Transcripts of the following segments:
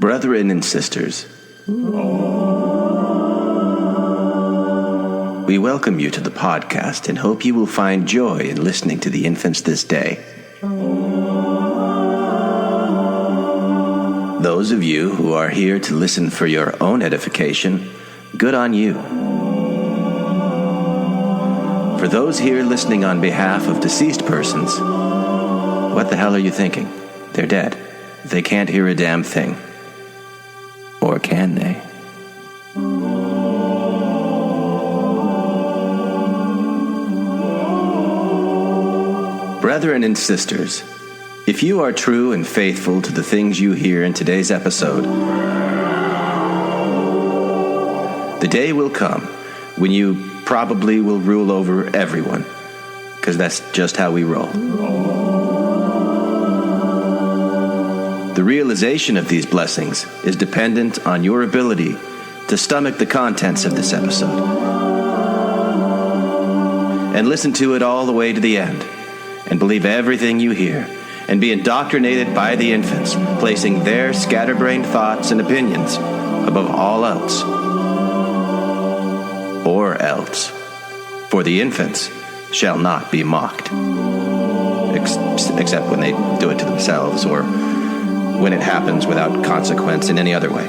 Brethren and sisters, we welcome you to the podcast and hope you will find joy in listening to the infants this day. Those of you who are here to listen for your own edification, good on you. For those here listening on behalf of deceased persons, what the hell are you thinking? They're dead. They can't hear a damn thing. Or can they? Brethren and sisters, if you are true and faithful to the things you hear in today's episode, the day will come when you probably will rule over everyone, because that's just how we roll. The realization of these blessings is dependent on your ability to stomach the contents of this episode and listen to it all the way to the end and believe everything you hear and be indoctrinated by the infants, placing their scatterbrained thoughts and opinions above all else. Or else. For the infants shall not be mocked. Except when they do it to themselves or when it happens without consequence in any other way.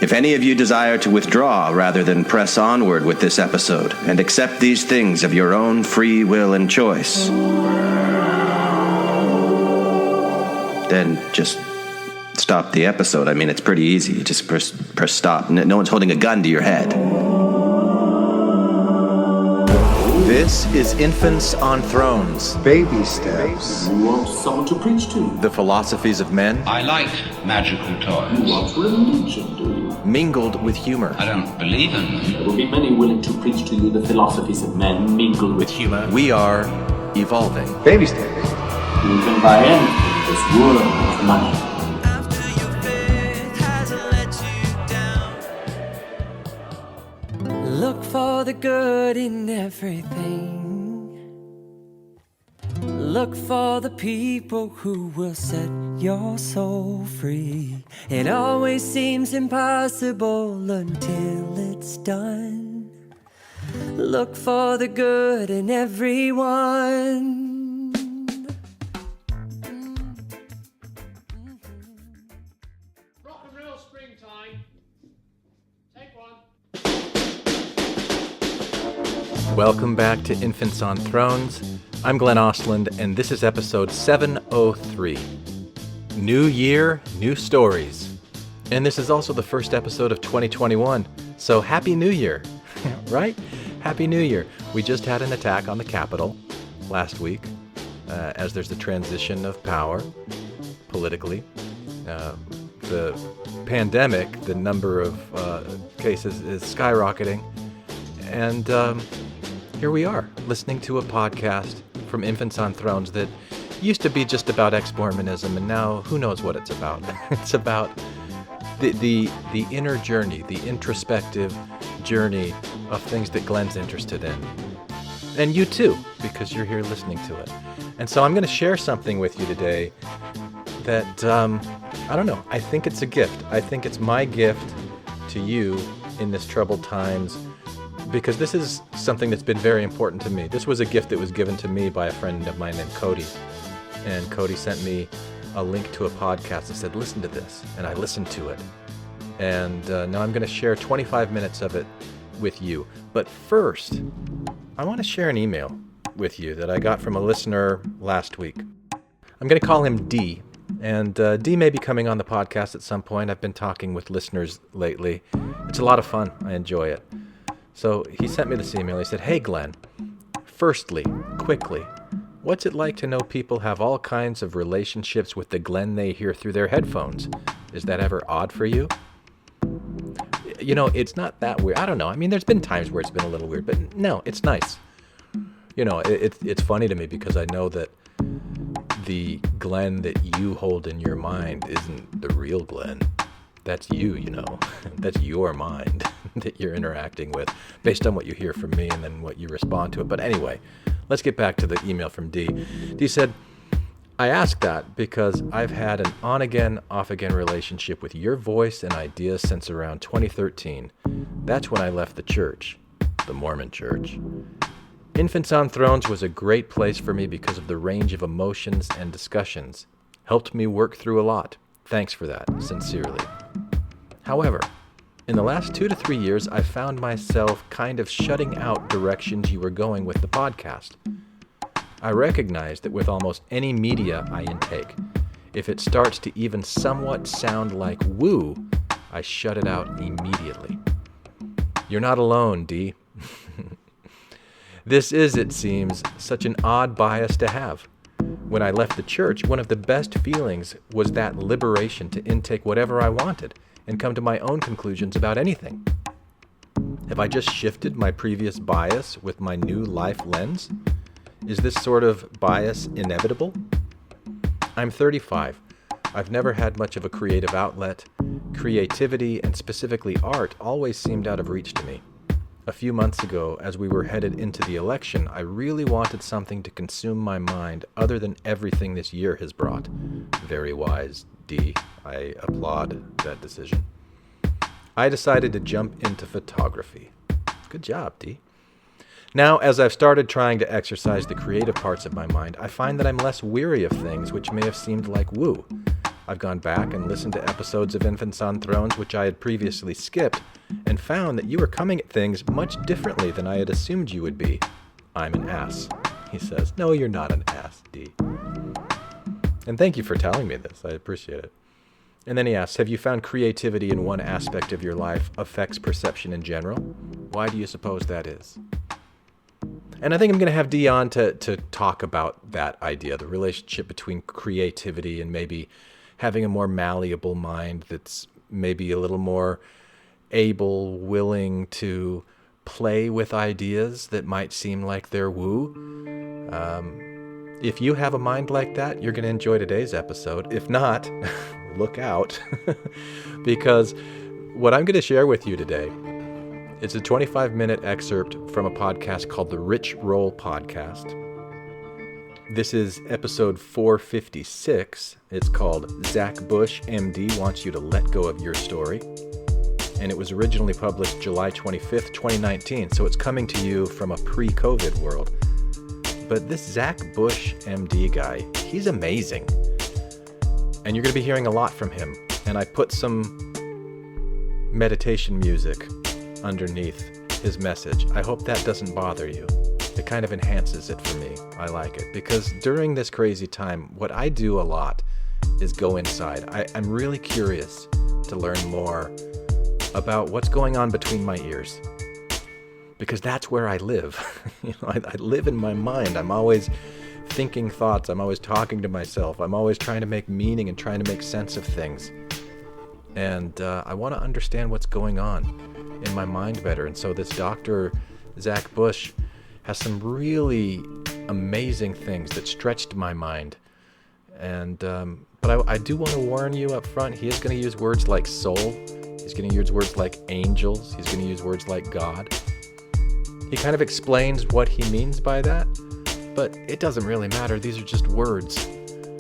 If any of you desire to withdraw rather than press onward with this episode and accept these things of your own free will and choice, then just stop the episode. I mean, it's pretty easy. You just press stop. No one's holding a gun to your head. This is Infants on Thrones. Baby steps. You want someone to preach to? The philosophies of men. I like magical toys. You want religion, do you? Mingled with humor. I don't believe in them. There will be many willing to preach to you the philosophies of men mingled with humor. We are evolving. Baby steps. You can buy anything in this world of money. Look for the good in everything. Look for the people who will set your soul free. It always seems impossible until it's done. Look for the good in everyone. Rock and roll springtime. Take one. Welcome back to Infants on Thrones. I'm Glenn Ostland, and this is episode 703. New year, new stories. And this is also the first episode of 2021, so Happy New Year, right? Happy New Year. We just had an attack on the Capitol last week, as there's the transition of power politically. The pandemic, the number of cases is skyrocketing, and here we are, listening to a podcast from Infants on Thrones that used to be just about ex-Mormonism, and now who knows what it's about. It's about the inner journey, the introspective journey of things that Glenn's interested in. And you too, because you're here listening to it. And so I'm going to share something with you today that, I don't know, I think it's a gift. I think it's my gift to you in this troubled times, because this is something that's been very important to me. This was a gift that was given to me by a friend of mine named Cody. And Cody sent me a link to a podcast and said, listen to this. And I listened to it. And now I'm going to share 25 minutes of it with you. But first, I want to share an email with you that I got from a listener last week. I'm going to call him D. And D may be coming on the podcast at some point. I've been talking with listeners lately. It's a lot of fun. I enjoy it. So he sent me this email. He said, hey, Glenn, firstly, quickly, what's it like to know people have all kinds of relationships with the Glenn they hear through their headphones? Is that ever odd for you? You know, it's not that weird. I don't know. I mean, there's been times where it's been a little weird, but no, it's nice. You know, it's funny to me because I know that the Glenn that you hold in your mind isn't the real Glenn. That's you, you know. That's your mind that you're interacting with based on what you hear from me and then what you respond to it. But anyway, let's get back to the email from D. D said, I ask that because I've had an on-again, off-again relationship with your voice and ideas since around 2013. That's when I left the church, the Mormon church. Infants on Thrones was a great place for me because of the range of emotions and discussions. Helped me work through a lot. Thanks for that, sincerely. However, in the last 2 to 3 years, I've found myself kind of shutting out directions you were going with the podcast. I recognize that with almost any media I intake, if it starts to even somewhat sound like woo, I shut it out immediately. You're not alone, Dee. This is, it seems, such an odd bias to have. When I left the church, one of the best feelings was that liberation to intake whatever I wanted and come to my own conclusions about anything. Have I just shifted my previous bias with my new life lens? Is this sort of bias inevitable? I'm 35. I've never had much of a creative outlet. Creativity, and specifically art, always seemed out of reach to me. A few months ago, as we were headed into the election, I really wanted something to consume my mind other than everything this year has brought. Very wise, Dee. I applaud that decision. I decided to jump into photography. Good job, Dee. Now, as I've started trying to exercise the creative parts of my mind, I find that I'm less weary of things which may have seemed like woo. I've gone back and listened to episodes of Infants on Thrones which I had previously skipped, and found that you were coming at things much differently than I had assumed you would be. I'm an ass, he says. No, you're not an ass, Dee. And thank you for telling me this. I appreciate it. And then he asks, have you found creativity in one aspect of your life affects perception in general? Why do you suppose that is? And I think I'm going to have Dee on to talk about that idea, the relationship between creativity and maybe having a more malleable mind that's maybe a little more able, willing to play with ideas that might seem like they're woo. If you have a mind like that, you're going to enjoy today's episode. If not, look out, because what I'm going to share with you today, it's a 25-minute excerpt from a podcast called the Rich Roll Podcast. This is episode 456. It's called Zach Bush, MD, Wants You to Let Go of Your Story. And it was originally published July 25th, 2019, so it's coming to you from a pre-COVID world. But this Zach Bush, MD guy, he's amazing. And you're going to be hearing a lot from him. And I put some meditation music underneath his message. I hope that doesn't bother you. It kind of enhances it for me. I like it. Because during this crazy time, what I do a lot is go inside. I'm really curious to learn more about what's going on between my ears. Because that's where I live. I live in my mind. I'm always thinking thoughts. I'm always talking to myself. I'm always trying to make meaning and trying to make sense of things. And I want to understand what's going on in my mind better. And so this Dr. Zach Bush has some really amazing things that stretched my mind. And but I do want to warn you up front, he is going to use words like soul. He's going to use words like angels. He's going to use words like God. He kind of explains what he means by that, but it doesn't really matter. These are just words.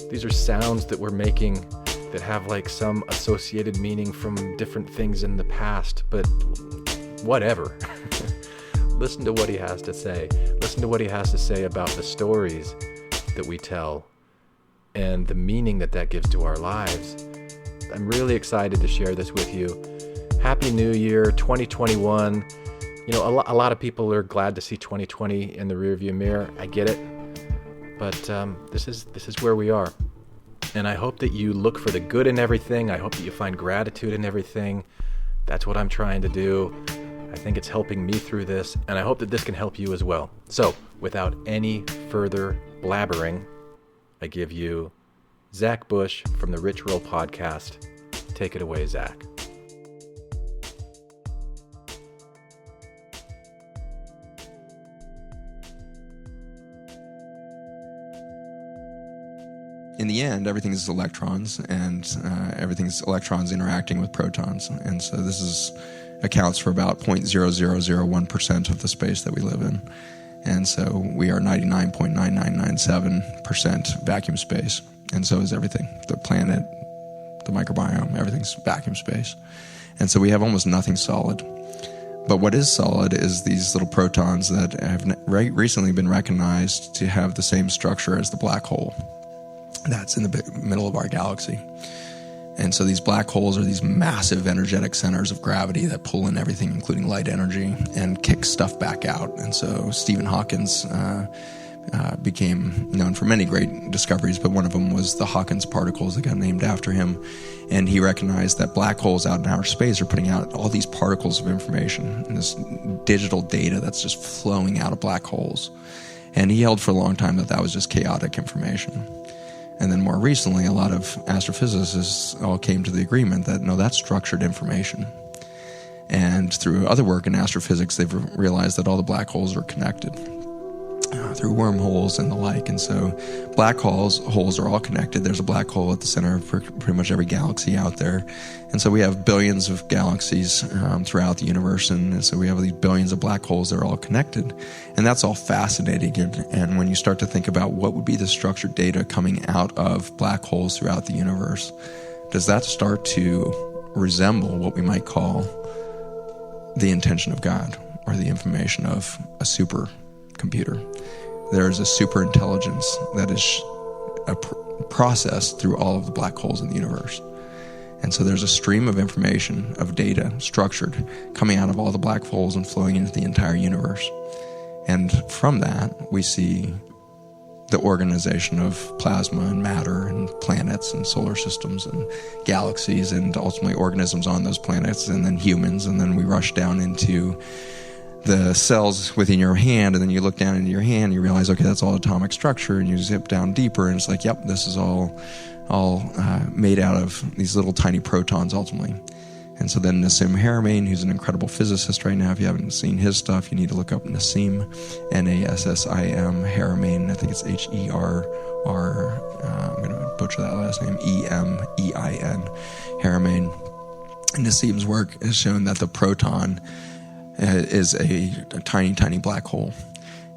These are sounds that we're making that have like some associated meaning from different things in the past, but whatever. Listen to what he has to say. Listen to what he has to say about the stories that we tell and the meaning that that gives to our lives. I'm really excited to share this with you. Happy New Year, 2021. You know, a lot of people are glad to see 2020 in the rearview mirror. I get it. But this is where we are. And I hope that you look for the good in everything. I hope that you find gratitude in everything. That's what I'm trying to do. I think it's helping me through this, and I hope that this can help you as well. So, without any further blabbering, I give you Zach Bush from the Rich Roll Podcast. Take it away, Zach. In the end, everything is electrons, and everything's electrons interacting with protons. And so this accounts for about 0.0001% of the space that we live in. And so we are 99.9997% vacuum space. And so is everything. The planet, the microbiome, everything's vacuum space. And so we have almost nothing solid. But what is solid is these little protons that have recently been recognized to have the same structure as the black hole that's in the middle of our galaxy. And so these black holes are these massive energetic centers of gravity that pull in everything, including light energy, and kick stuff back out. And so Stephen Hawkins became known for many great discoveries, but one of them was the Hawkins particles that got named after him. And he recognized that black holes out in outer space are putting out all these particles of information and this digital data that's just flowing out of black holes. And he held for a long time that that was just chaotic information. And then more recently, a lot of astrophysicists all came to the agreement that, no, that's structured information. And through other work in astrophysics, they've realized that all the black holes are connected through wormholes and the like. And so black holes are all connected. There's a black hole at the center of pretty much every galaxy out there. And so we have billions of galaxies throughout the universe. And so we have these billions of black holes that are all connected. And that's all fascinating. And when you start to think about what would be the structured data coming out of black holes throughout the universe, does that start to resemble what we might call the intention of God or the information of a supercomputer? There is a super intelligence that is processed through all of the black holes in the universe. And so there's a stream of information, of data, structured, coming out of all the black holes and flowing into the entire universe. And from that, we see the organization of plasma and matter and planets and solar systems and galaxies and ultimately organisms on those planets, and then humans. And then we rush down into the cells within your hand, and then you look down into your hand and you realize, okay, that's all atomic structure, and you zip down deeper and it's like, yep, this is all made out of these little tiny protons ultimately. And so then Nassim Haramein, who's an incredible physicist right now, if you haven't seen his stuff, you need to look up Nassim, Nassim Haramein. I think it's Her, I'm going to butcher that last name, Emein, Haramein. And Nassim's work has shown that the proton is a tiny, tiny black hole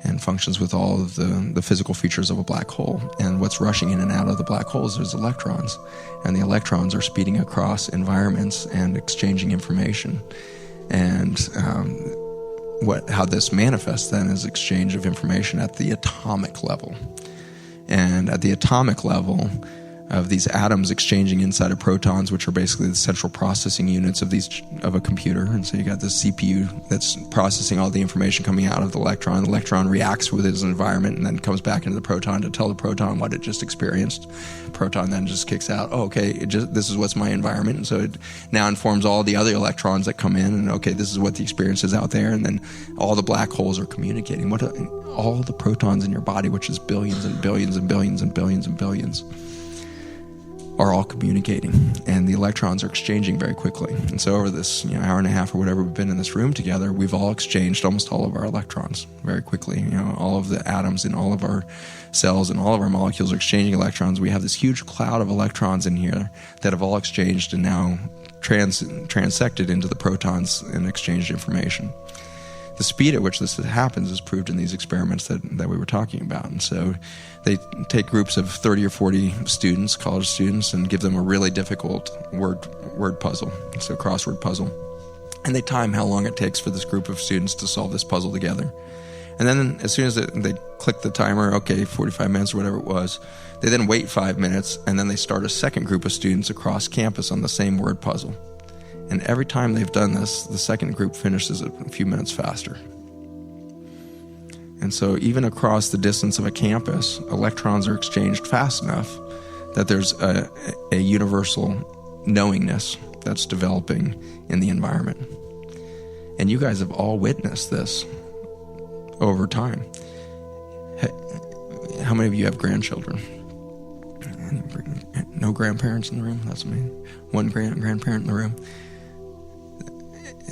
and functions with all of the physical features of a black hole. And what's rushing in and out of the black holes is electrons. And the electrons are speeding across environments and exchanging information. And how this manifests then is exchange of information at the atomic level. And at the atomic level of these atoms exchanging inside of protons, which are basically the central processing units of a computer. And so you got this CPU that's processing all the information coming out of the electron. The electron reacts with its environment and then comes back into the proton to tell the proton what it just experienced. Proton then just kicks out, oh, okay, this is what's my environment. And so it now informs all the other electrons that come in, and okay, this is what the experience is out there. And then all the black holes are communicating. All the protons in your body, which is billions and billions and billions and billions and billions, are all communicating, and the electrons are exchanging very quickly. And so over this hour and a half or whatever we've been in this room together, we've all exchanged almost all of our electrons very quickly. All of the atoms in all of our cells and all of our molecules are exchanging electrons. We have this huge cloud of electrons in here that have all exchanged and now transected into the protons and exchanged information. The speed at which this happens is proved in these experiments that we were talking about. And so they take groups of 30 or 40 students, college students, and give them a really difficult word puzzle, so a crossword puzzle. And they time how long it takes for this group of students to solve this puzzle together. And then as soon as they click the timer, okay, 45 minutes or whatever it was, they then wait 5 minutes, and then they start a second group of students across campus on the same word puzzle. And every time they've done this, the second group finishes it a few minutes faster. And so even across the distance of a campus, electrons are exchanged fast enough that there's a universal knowingness that's developing in the environment. And you guys have all witnessed this over time. How many of you have grandchildren? No grandparents in the room? That's me. One grandparent in the room.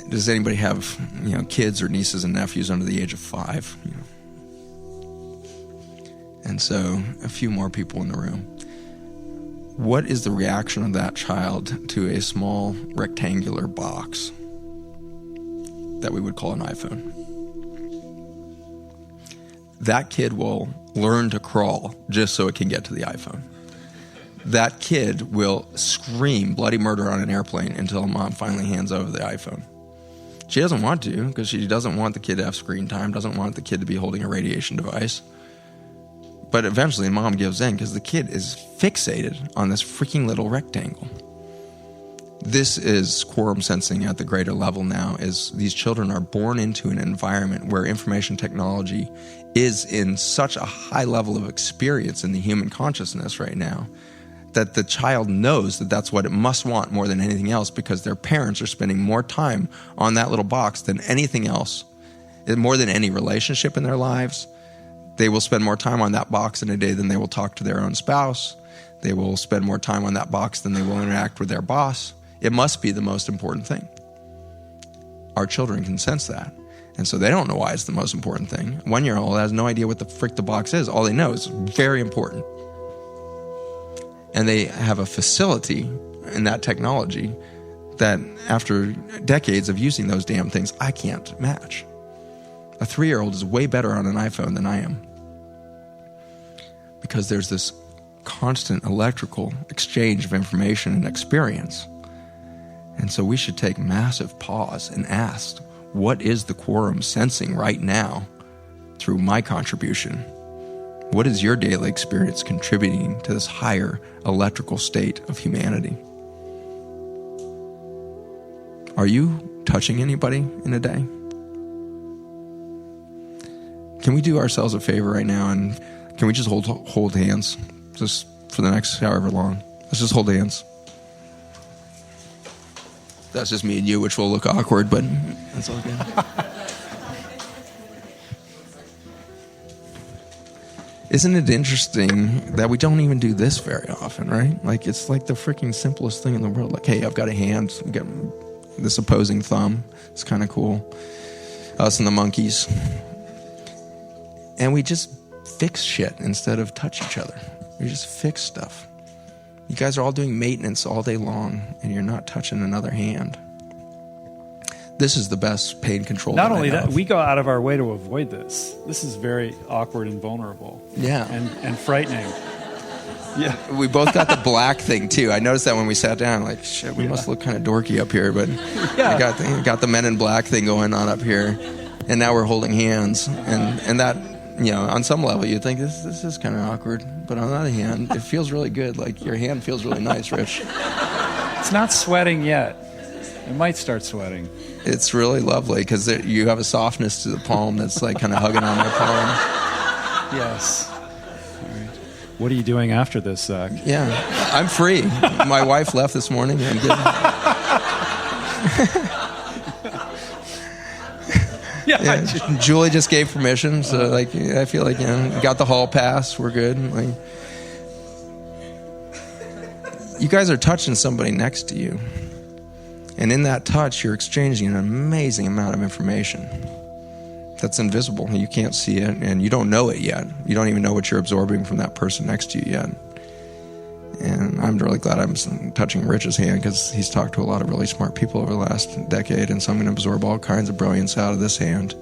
Does anybody have, kids or nieces and nephews under the age of 5? And so a few more people in the room. What is the reaction of that child to a small rectangular box that we would call an iPhone? that kid will learn to crawl just so it can get to the iPhone. That kid will scream bloody murder on an airplane until mom finally hands over the iPhone. She doesn't want to, because she doesn't want the kid to have screen time, doesn't want the kid to be holding a radiation device. But eventually mom gives in because the kid is fixated on this freaking little rectangle. This is quorum sensing at the greater level now, is these children are born into an environment where information technology is in such a high level of experience in the human consciousness right now that the child knows that that's what it must want more than anything else, because their parents are spending more time on that little box than anything else, more than any relationship in their lives. They will spend more time on that box in a day than they will talk to their own spouse. They will spend more time on that box than they will interact with their boss. It must be the most important thing. Our children can sense that. And so they don't know why it's the most important thing. 1-year-old has no idea what the frick the box is. All they know is very important. And they have a facility in that technology that after decades of using those damn things, I can't match. A 3-year-old is way better on an iPhone than I am, because there's this constant electrical exchange of information and experience. And so we should take massive pause and ask, what is the quorum sensing right now through my contribution? What is your daily experience contributing to this higher electrical state of humanity? Are you touching anybody in a day? Can we do ourselves a favor right now, and can we just hold hands just for the next however long? Let's just hold hands. That's just me and you, which will look awkward, but that's all good. Isn't it interesting that we don't even do this very often, right? Like, it's like the freaking simplest thing in the world. Like, hey, I've got a hand, I've got this opposing thumb. It's kind of cool. Us and the monkeys. And we just fix shit instead of touch each other. We just fix stuff. You guys are all doing maintenance all day long, and you're not touching another hand. This is the best pain control. Not only that, we go out of our way to avoid this. This is very awkward and vulnerable. Yeah. And frightening. Yeah. We both got the black thing, too. I noticed that when we sat down, like, shit, we must look kind of dorky up here, but I got the men in black thing going on up here, and now we're holding hands. And that, you know, on some level, you'd think this is kind of awkward, but on the other hand, it feels really good. Like, your hand feels really nice, Rich. It's not sweating yet. It might start sweating. It's really lovely because you have a softness to the palm that's like kind of hugging on my palm. Yes. All right. What are you doing after this, Zach? Yeah, I'm free. My wife left this morning. I'm good. Yeah, Julie just gave permission, so like I feel like, you know, got the hall pass. We're good. Like, you guys are touching somebody next to you. And in that touch, you're exchanging an amazing amount of information that's invisible. You can't see it, and you don't know it yet. You don't even know what you're absorbing from that person next to you yet. And I'm really glad I'm touching Rich's hand, because he's talked to a lot of really smart people over the last decade, and so I'm going to absorb all kinds of brilliance out of this hand.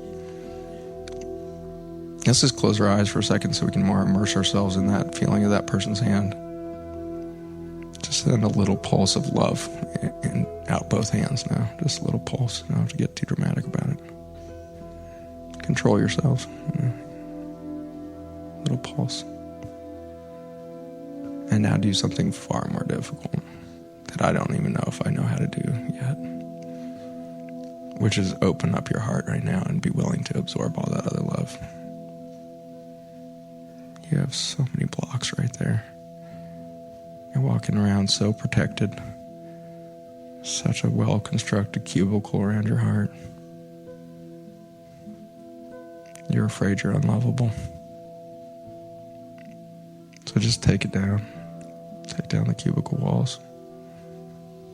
Let's just close our eyes for a second so we can more immerse ourselves in that feeling of that person's hand. Just send a little pulse of love and out both hands now. Just a little pulse. You don't have to get too dramatic about it. Control yourself. Little pulse. And now do something far more difficult that I don't even know if I know how to do yet, which is open up your heart right now and be willing to absorb all that other love. You have so many blocks right there. You're walking around so protected. Such a well-constructed cubicle around your heart. You're afraid you're unlovable. So just take it down. Take down the cubicle walls.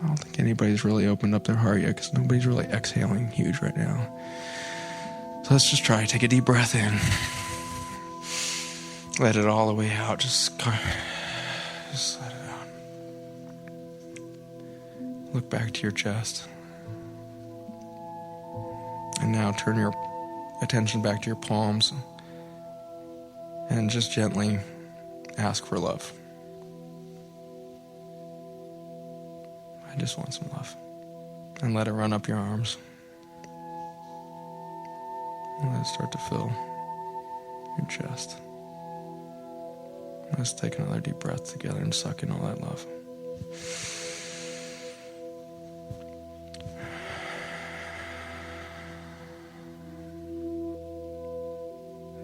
I don't think anybody's really opened up their heart yet, because nobody's really exhaling huge right now. So let's just try. Take a deep breath in. Let it all the way out. Just let it out. Look back to your chest. And now turn your attention back to your palms. and just gently ask for love. I just want some love. And let it run up your arms. And let it start to fill your chest. Let's take another deep breath together and suck in all that love.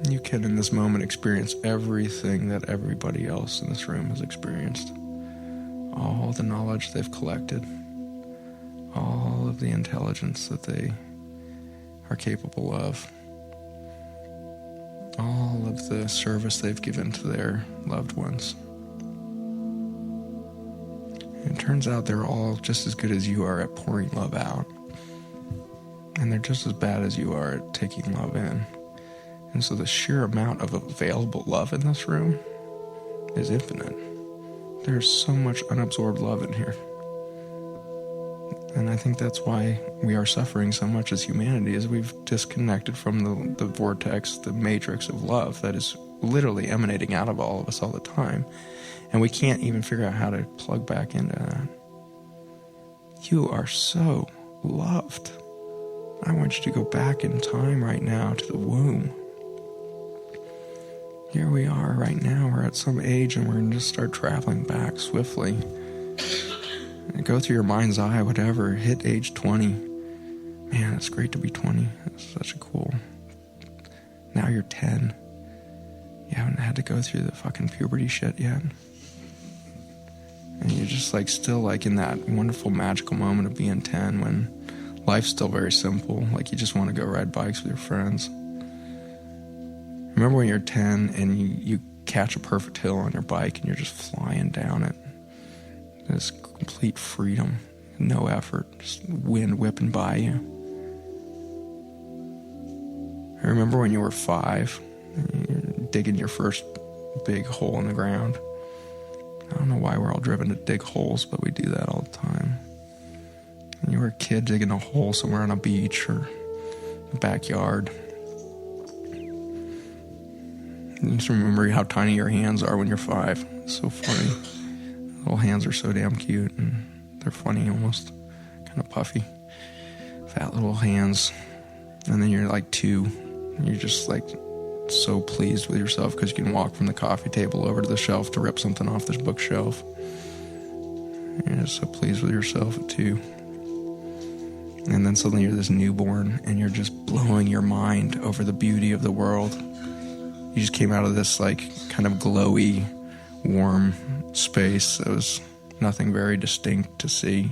You can, in this moment, experience everything that everybody else in this room has experienced. All the knowledge they've collected. All of the intelligence that they are capable of. All of the service they've given to their loved ones. And it turns out they're all just as good as you are at pouring love out. And they're just as bad as you are at taking love in. And so the sheer amount of available love in this room is infinite. There's so much unabsorbed love in here. And I think that's why we are suffering so much as humanity, is we've disconnected from the vortex, the matrix of love that is literally emanating out of all of us all the time. And we can't even figure out how to plug back into that. You are so loved. I want you to go back in time right now to the womb. Here we are right now. We're at some age and we're going to just start traveling back swiftly. And go through your mind's eye, whatever. Hit age 20. Man, it's great to be 20. It's such a cool. Now you're 10. You haven't had to go through the fucking puberty shit yet. And you're just like still like in that wonderful magical moment of being 10 when life's still very simple. Like you just want to go ride bikes with your friends. Remember when you're 10 and you catch a perfect hill on your bike and you're just flying down it. This complete freedom, no effort, just wind whipping by you. I remember when you were 5, and you're digging your first big hole in the ground. I don't know why we're all driven to dig holes, but we do that all the time. And you were a kid digging a hole somewhere on a beach or a backyard. You just remember how tiny your hands are when you're 5. It's so funny. Little hands are so damn cute, and they're funny, almost kind of puffy. Fat little hands. And then you're like 2, and you're just like so pleased with yourself because you can walk from the coffee table over to the shelf to rip something off this bookshelf. You're just so pleased with yourself at 2. And then suddenly you're this newborn, and you're just blowing your mind over the beauty of the world. You just came out of this like kind of glowy, warm space that was nothing very distinct to see,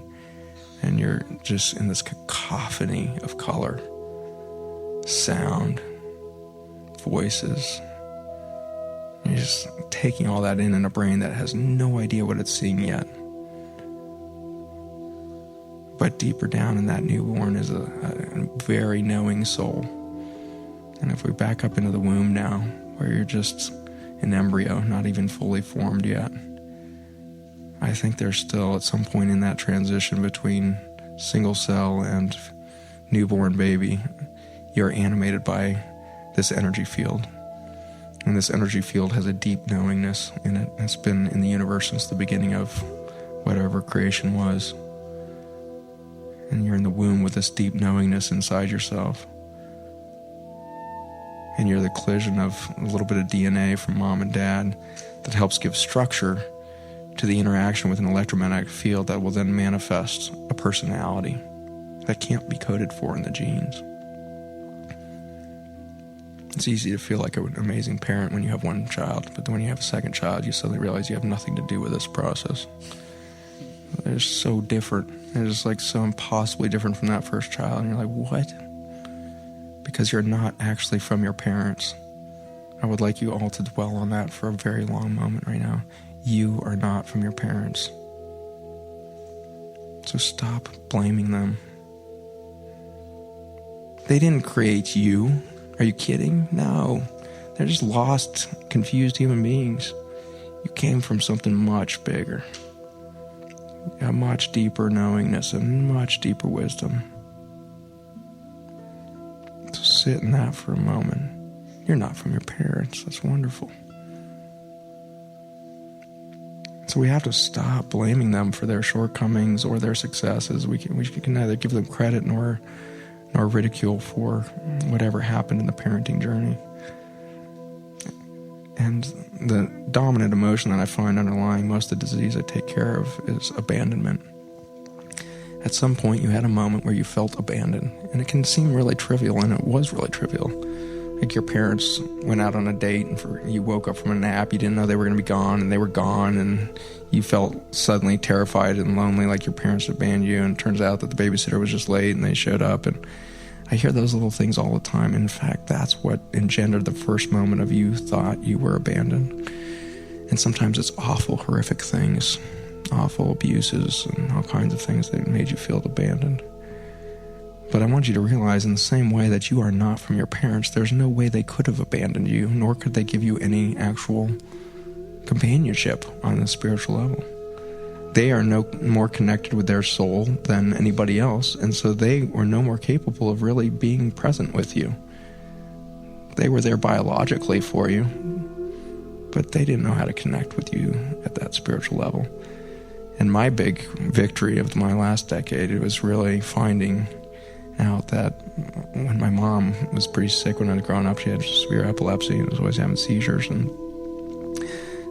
and you're just in this cacophony of color, sound, voices. You're just taking all that in a brain that has no idea what it's seeing yet. But deeper down in that newborn is a very knowing soul. And if we back up into the womb now, where you're just an embryo, not even fully formed yet, I think there's still at some point in that transition between single cell and newborn baby, you're animated by this energy field. And this energy field has a deep knowingness in it. It's been in the universe since the beginning of whatever creation was. And you're in the womb with this deep knowingness inside yourself. And you're the collision of a little bit of DNA from mom and dad that helps give structure to the interaction with an electromagnetic field that will then manifest a personality that can't be coded for in the genes. It's easy to feel like an amazing parent when you have one child, but then when you have a second child, you suddenly realize you have nothing to do with this process. They're so different. They're just like so impossibly different from that first child, and you're like, what? Because you're not actually from your parents. I would like you all to dwell on that for a very long moment right now. You are not from your parents. So stop blaming them. They didn't create you. Are you kidding? No. They're just lost, confused human beings. You came from something much bigger. A much deeper knowingness and much deeper wisdom. So sit in that for a moment. You're not from your parents. That's wonderful. So we have to stop blaming them for their shortcomings or their successes. We can neither give them credit nor ridicule for whatever happened in the parenting journey. And the dominant emotion that I find underlying most of the disease I take care of is abandonment. At some point you had a moment where you felt abandoned, and it can seem really trivial, and it was really trivial. Like your parents went out on a date and you woke up from a nap, you didn't know they were going to be gone, and they were gone, and you felt suddenly terrified and lonely, like your parents had abandoned you, and it turns out that the babysitter was just late and they showed up. And I hear those little things all the time. In fact, that's what engendered the first moment of you thought you were abandoned. And sometimes it's awful, horrific things, awful abuses and all kinds of things that made you feel abandoned. But I want you to realize, in the same way that you are not from your parents, there's no way they could have abandoned you, nor could they give you any actual companionship on a spiritual level. They are no more connected with their soul than anybody else, and so they were no more capable of really being present with you. They were there biologically for you, but they didn't know how to connect with you at that spiritual level. And my big victory of my last decade, it was really finding out that when my mom was pretty sick when I was growing up, she had severe epilepsy and was always having seizures, and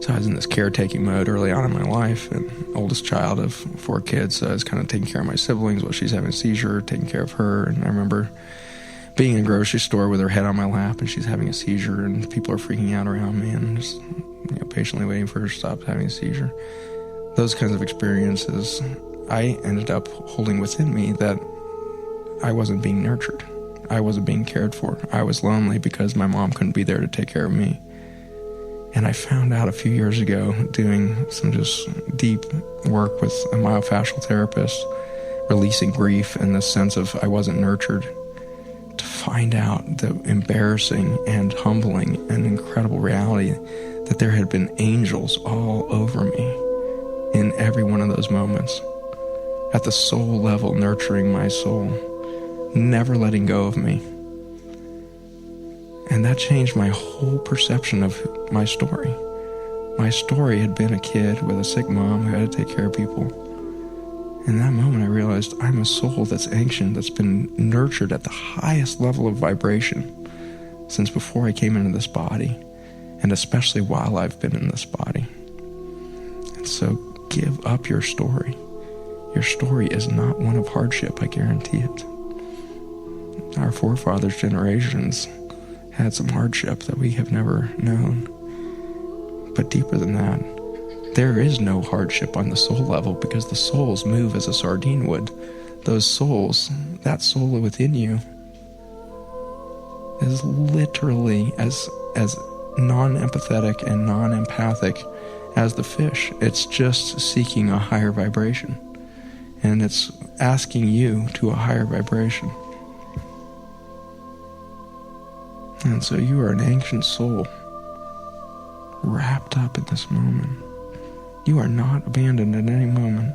so I was in this caretaking mode early on in my life, and oldest child of 4 kids, so I was kind of taking care of my siblings while she's having a seizure, taking care of her. And I remember being in a grocery store with her head on my lap and she's having a seizure, and people are freaking out around me, and just patiently waiting for her to stop having a seizure. Those kinds of experiences, I ended up holding within me that I wasn't being nurtured. I wasn't being cared for. I was lonely because my mom couldn't be there to take care of me. And I found out a few years ago, doing some just deep work with a myofascial therapist, releasing grief and the sense of I wasn't nurtured, to find out the embarrassing and humbling and incredible reality that there had been angels all over me in every one of those moments, at the soul level, nurturing my soul, never letting go of me. And that changed my whole perception of my story. My story had been a kid with a sick mom who had to take care of people. In that moment, I realized I'm a soul that's ancient, that's been nurtured at the highest level of vibration since before I came into this body, and especially while I've been in this body. And so give up your story. Your story is not one of hardship, I guarantee it. Our forefathers' generations had some hardship that we have never known. But deeper than that, there is no hardship on the soul level, because the souls move as a sardine would. Those souls, that soul within you, is literally as non-empathetic and non-empathic as the fish. It's just seeking a higher vibration, and it's asking you to a higher vibration. And so you are an ancient soul wrapped up in this moment. You are not abandoned at any moment.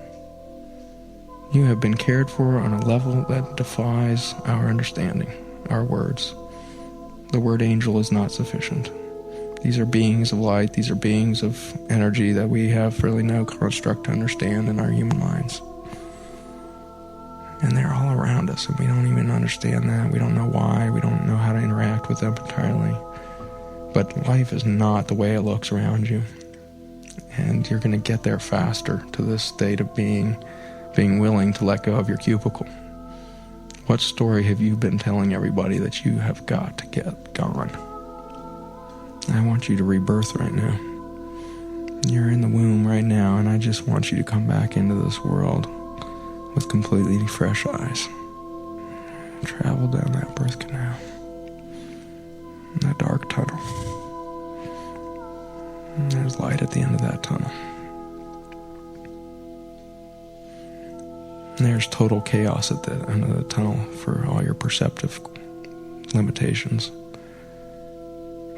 You have been cared for on a level that defies our understanding, our words. The word angel is not sufficient. These are beings of light. These are beings of energy that we have really no construct to understand in our human minds. And they're all around us, and we don't even understand that. We don't know why. We don't know how to interact with them entirely. But life is not the way it looks around you. And you're going to get there faster to this state of being willing to let go of your cubicle. What story have you been telling everybody that you have got to get gone? I want you to rebirth right now. You're in the womb right now, and I just want you to come back into this world with completely fresh eyes. Travel down that birth canal, that dark tunnel. And there's light at the end of that tunnel. And there's total chaos at the end of the tunnel for all your perceptive limitations,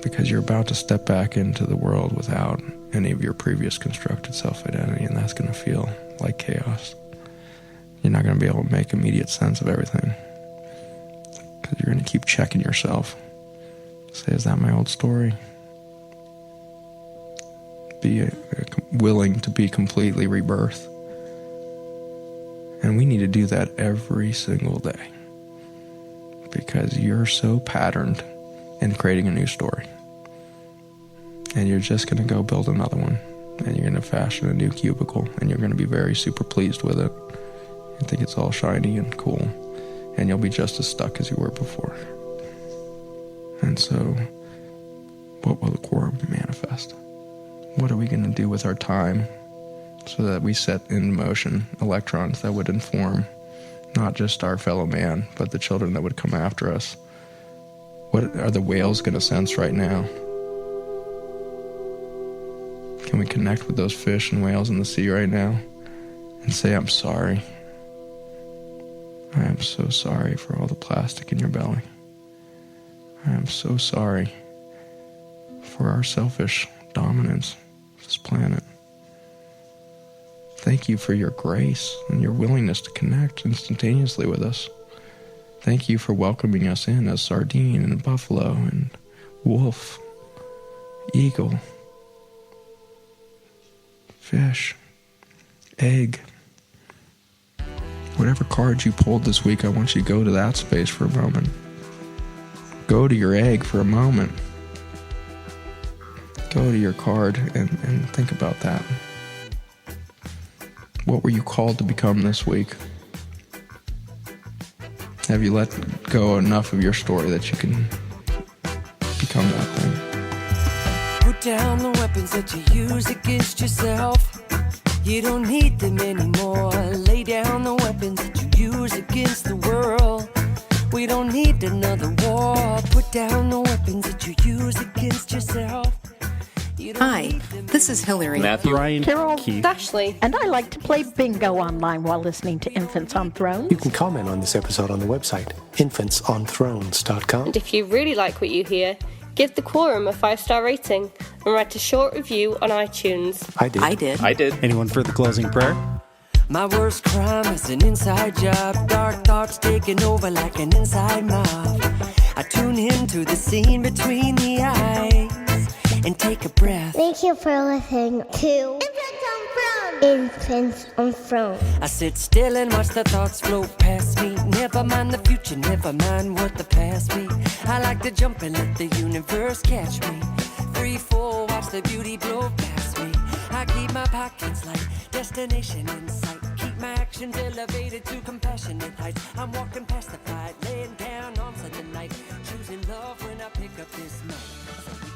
because you're about to step back into the world without any of your previous constructed self-identity, and that's going to feel like chaos. You're not going to be able to make immediate sense of everything, because you're going to keep checking yourself. Say, is that my old story? Be willing to be completely rebirthed. And we need to do that every single day. Because you're so patterned in creating a new story. And you're just going to go build another one. And you're going to fashion a new cubicle. And you're going to be very super pleased with it. You think it's all shiny and cool. And you'll be just as stuck as you were before. And so, what will the quorum manifest? What are we going to do with our time so that we set in motion electrons that would inform not just our fellow man, but the children that would come after us? What are the whales going to sense right now? Can we connect with those fish and whales in the sea right now and say, I'm sorry. I am so sorry for all the plastic in your belly. I am so sorry for our selfish dominance of this planet. Thank you for your grace and your willingness to connect instantaneously with us. Thank you for welcoming us in as sardine and buffalo and wolf, eagle, fish, egg. Whatever card you pulled this week, I want you to go to that space for a moment. Go to your egg for a moment. Go to your card and think about that. What were you called to become this week? Have you let go enough of your story that you can become that thing? Put down the weapons that you use against yourself. You don't need them anymore. Lay down the weapons that you use against the world. We don't need another war. Put down the weapons that you use against yourself. Hi, this is Hillary. Matthew, Ryan, Carol, Keith, Ashley, and I like to play bingo online while listening to Infants on Thrones. You can comment on this episode on the website, infantsonthrones.com. And if you really like what you hear, give the Quorum a 5-star rating and write a short review on iTunes. I did. Anyone for the closing prayer? My worst crime is an inside job. Dark thoughts taking over like an inside mob. I tune into the scene between the eyes and take a breath. Thank you for listening to Infants on Thrones. I sit still and watch the thoughts float past me. Never mind the future, never mind what the past be. I like to jump and let the universe catch me. Free fall, watch the beauty blow past me. I keep my pockets light, destination in sight. Keep my actions elevated to compassionate heights. I'm walking past the fight, laying down on Sunday night. Choosing love when I pick up this mic. So